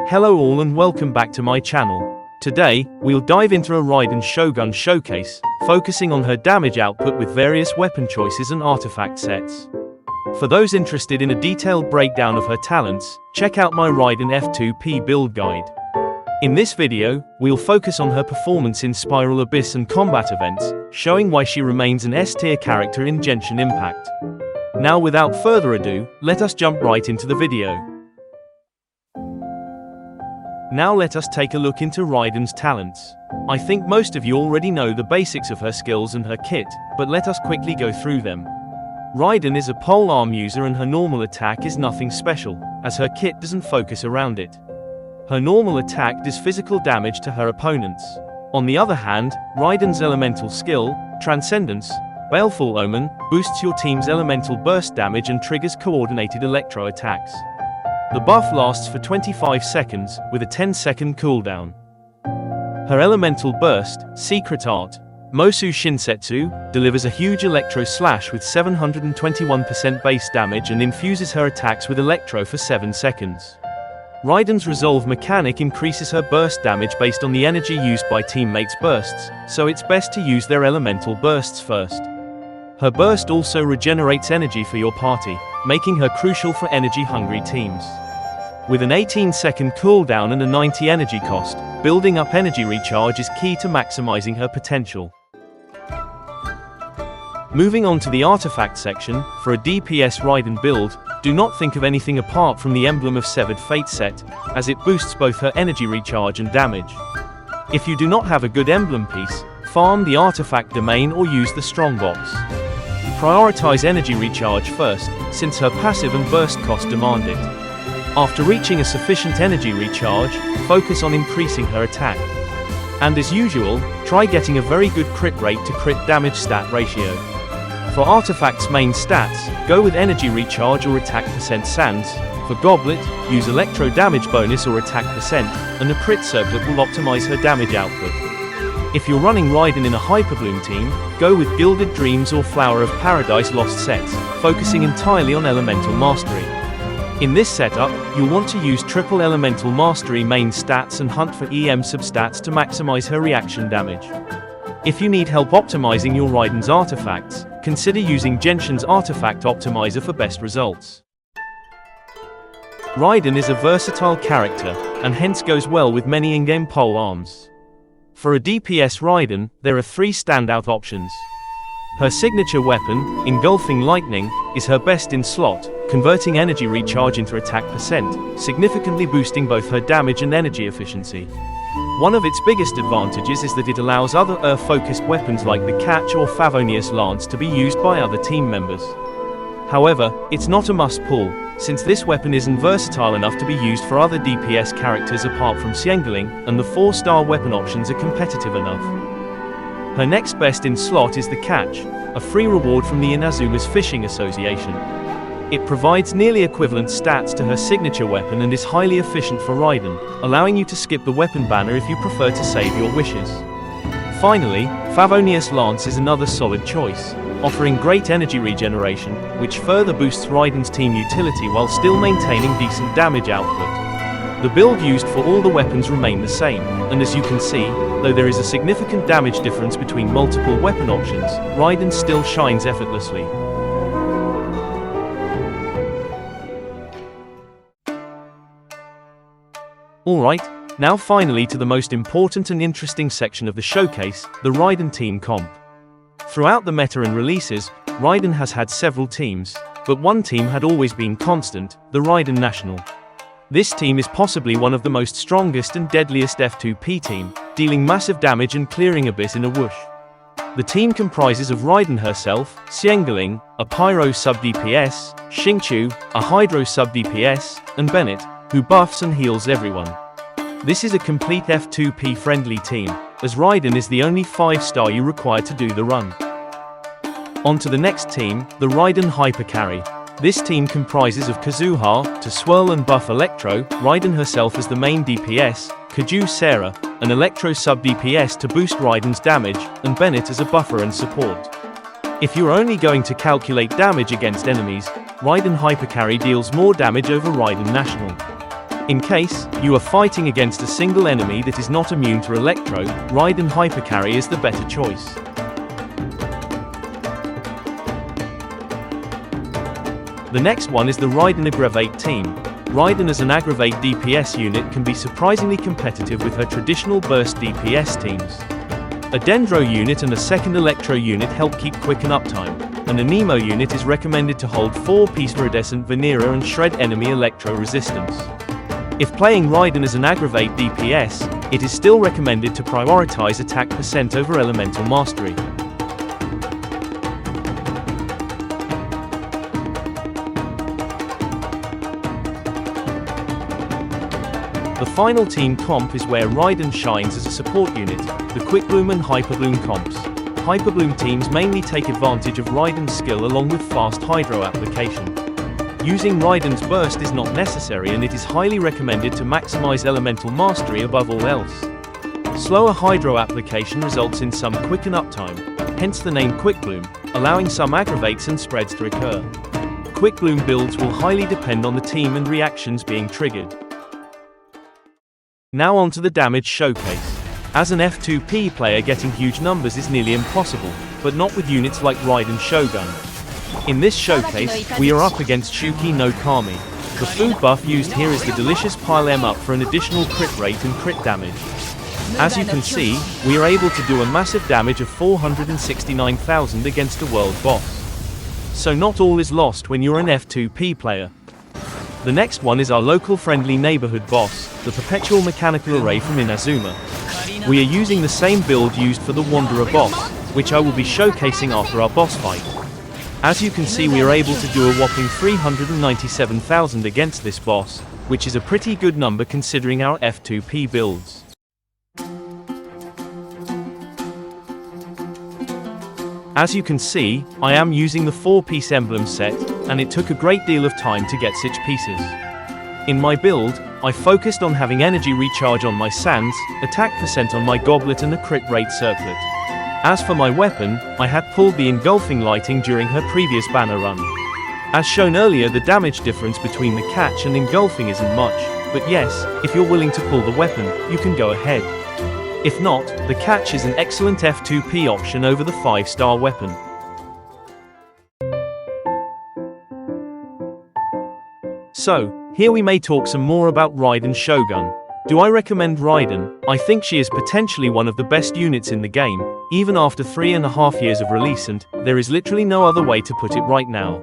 Hello all and welcome back to my channel. Today, we'll dive into a Raidenshogun showcase, focusing on her damage output with various weapon choices and artifact sets. For those interested in a detailed breakdown of her talents, check out my Raiden F2P build guide. In this video, we'll focus on her performance in Spiral Abyss and combat events, showing why she remains an S-tier character in Genshin Impact. Now without further ado, let us jump right into the video. Now let us take a look into Raiden's talents. I think most of you already know the basics of her skills and her kit, but let us quickly go through them. Raiden is a polearm user and her normal attack is nothing special, as her kit doesn't focus around it. Her normal attack does physical damage to her opponents. On the other hand, Raiden's elemental skill, Transcendence, Baleful Omen, boosts your team's elemental burst damage and triggers coordinated electro attacks. The buff lasts for 25 seconds, with a 10-second cooldown. Her elemental burst, Secret Art, Mosu Shinsetsu, delivers a huge electro slash with 721% base damage and infuses her attacks with electro for 7 seconds. Raiden's resolve mechanic increases her burst damage based on the energy used by teammates' bursts, so it's best to use their elemental bursts first. Her burst also regenerates energy for your party, making her crucial for energy-hungry teams. With an 18-second cooldown and a 90 energy cost, building up energy recharge is key to maximizing her potential. Moving on to the artifact section, for a DPS Raiden build, do not think of anything apart from the Emblem of Severed Fate set, as it boosts both her energy recharge and damage. If you do not have a good emblem piece, farm the artifact domain or use the strongbox. Prioritize energy recharge first, since her passive and burst cost demand it. After reaching a sufficient energy recharge, focus on increasing her attack. And as usual, try getting a very good crit rate to crit damage stat ratio. For artifacts' main stats, go with energy recharge or attack percent sans. For Goblet, use electro damage bonus or attack percent, and a crit circlet will optimize her damage output. If you're running Raiden in a Hyperbloom team, go with Gilded Dreams or Flower of Paradise Lost sets, focusing entirely on elemental mastery. In this setup, you'll want to use triple elemental mastery main stats and hunt for EM substats to maximize her reaction damage. If you need help optimizing your Raiden's artifacts, consider using Genshin's Artifact Optimizer for best results. Raiden is a versatile character, and hence goes well with many in-game polearms. For a DPS Raiden, there are 3 standout options. Her signature weapon, Engulfing Lightning, is her best in slot, converting energy recharge into attack percent, significantly boosting both her damage and energy efficiency. One of its biggest advantages is that it allows other Earth-focused weapons like the Catch or Favonius Lance to be used by other team members. However, it's not a must-pull, since this weapon isn't versatile enough to be used for other DPS characters apart from Xiangling, and the 4-star weapon options are competitive enough. Her next best in slot is the Catch, a free reward from the Inazuma's Fishing Association. It provides nearly equivalent stats to her signature weapon and is highly efficient for Raiden, allowing you to skip the weapon banner if you prefer to save your wishes. Finally, Favonius Lance is another solid choice, offering great energy regeneration, which further boosts Raiden's team utility while still maintaining decent damage output. The build used for all the weapons remain the same, and as you can see, though there is a significant damage difference between multiple weapon options, Raiden still shines effortlessly. Alright, now finally to the most important and interesting section of the showcase, the Raiden team comp. Throughout the meta and releases, Raiden has had several teams, but one team had always been constant, the Raiden National. This team is possibly one of the most strongest and deadliest F2P team, dealing massive damage and clearing Abyss in a whoosh. The team comprises of Raiden herself, Xiangling, a Pyro sub-DPS, Xingqiu, a Hydro sub-DPS, and Bennett, who buffs and heals everyone. This is a complete F2P friendly team, as Raiden is the only 5-star you require to do the run. On to the next team, the Raiden Hypercarry. This team comprises of Kazuha, to swirl and buff Electro, Raiden herself as the main DPS, Kaju Sarah, an Electro sub-DPS to boost Raiden's damage, and Bennett as a buffer and support. If you're only going to calculate damage against enemies, Raiden Hypercarry deals more damage over Raiden National. In case you are fighting against a single enemy that is not immune to Electro, Raiden Hypercarry is the better choice. The next one is the Raiden Aggravate team. Raiden as an Aggravate DPS unit can be surprisingly competitive with her traditional burst DPS teams. A Dendro unit and a second Electro unit help keep quicken uptime, and a Nemo unit is recommended to hold 4-piece iridescent Vanera and shred enemy Electro resistance. If playing Raiden as an Aggravate DPS, it is still recommended to prioritize attack percent over elemental mastery. The final team comp is where Raiden shines as a support unit, the Quickbloom and Hyperbloom comps. Hyperbloom teams mainly take advantage of Raiden's skill along with fast hydro application. Using Raiden's burst is not necessary and it is highly recommended to maximize elemental mastery above all else. Slower hydro application results in some quicken uptime, hence the name Quickbloom, allowing some aggravates and spreads to occur. Quickbloom builds will highly depend on the team and reactions being triggered. Now on to the damage showcase. As an F2P player, getting huge numbers is nearly impossible, but not with units like Raidenshogun. In this showcase, we are up against Shuki no Kami. The food buff used here is the delicious pile M up for an additional crit rate and crit damage. As you can see, we are able to do a massive damage of 469,000 against a world boss. So not all is lost when you're an F2P player. The next one is our local friendly neighborhood boss, the perpetual mechanical array from Inazuma. We are using the same build used for the Wanderer boss, which I will be showcasing after our boss fight. As you can see, we are able to do a whopping 397,000 against this boss, which is a pretty good number considering our F2P builds. As you can see, I am using the 4-piece emblem set, and it took a great deal of time to get such pieces. In my build, I focused on having energy recharge on my sands, attack percent on my goblet and a crit rate circlet. As for my weapon, I had pulled the engulfing lighting during her previous banner run. As shown earlier, the damage difference between the catch and engulfing isn't much, but yes, if you're willing to pull the weapon, you can go ahead. If not, the catch is an excellent F2P option over the 5-star weapon. So, here we may talk some more about Raiden Shogun. Do I recommend Raiden? I think she is potentially one of the best units in the game, even after 3.5 years of release, and there is literally no other way to put it right now.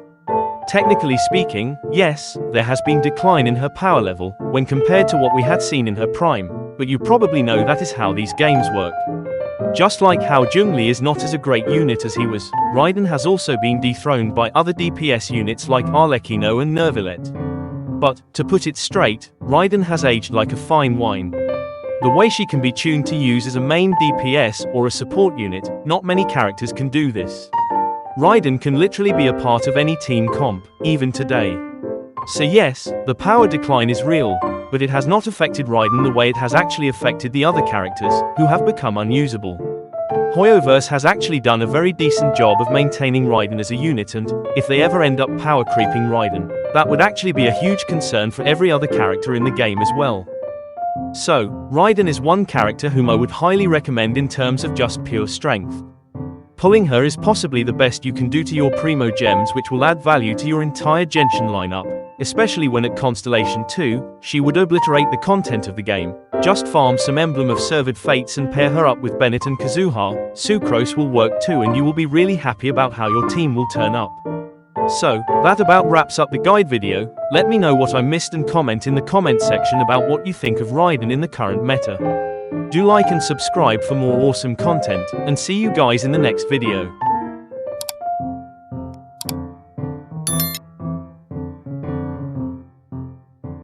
Technically speaking, yes, there has been decline in her power level, when compared to what we had seen in her prime, but you probably know that is how these games work. Just like how Zhongli is not as a great unit as he was, Raiden has also been dethroned by other DPS units like Arlecchino and Nervilette. But, to put it straight, Raiden has aged like a fine wine. The way she can be tuned to use as a main DPS or a support unit, not many characters can do this. Raiden can literally be a part of any team comp, even today. So yes, the power decline is real, but it has not affected Raiden the way it has actually affected the other characters, who have become unusable. Hoyoverse has actually done a very decent job of maintaining Raiden as a unit, and, if they ever end up power creeping Raiden, that would actually be a huge concern for every other character in the game as well. So, Raiden is one character whom I would highly recommend in terms of just pure strength. Pulling her is possibly the best you can do to your primo gems, which will add value to your entire Genshin lineup, especially when at Constellation 2, she would obliterate the content of the game. Just farm some Emblem of Servid Fates and pair her up with Bennett and Kazuha, Sucrose will work too, and you will be really happy about how your team will turn up. So, that about wraps up the guide video. Let me know what I missed and comment in the comment section about what you think of Raiden in the current meta. Do like and subscribe for more awesome content, and see you guys in the next video.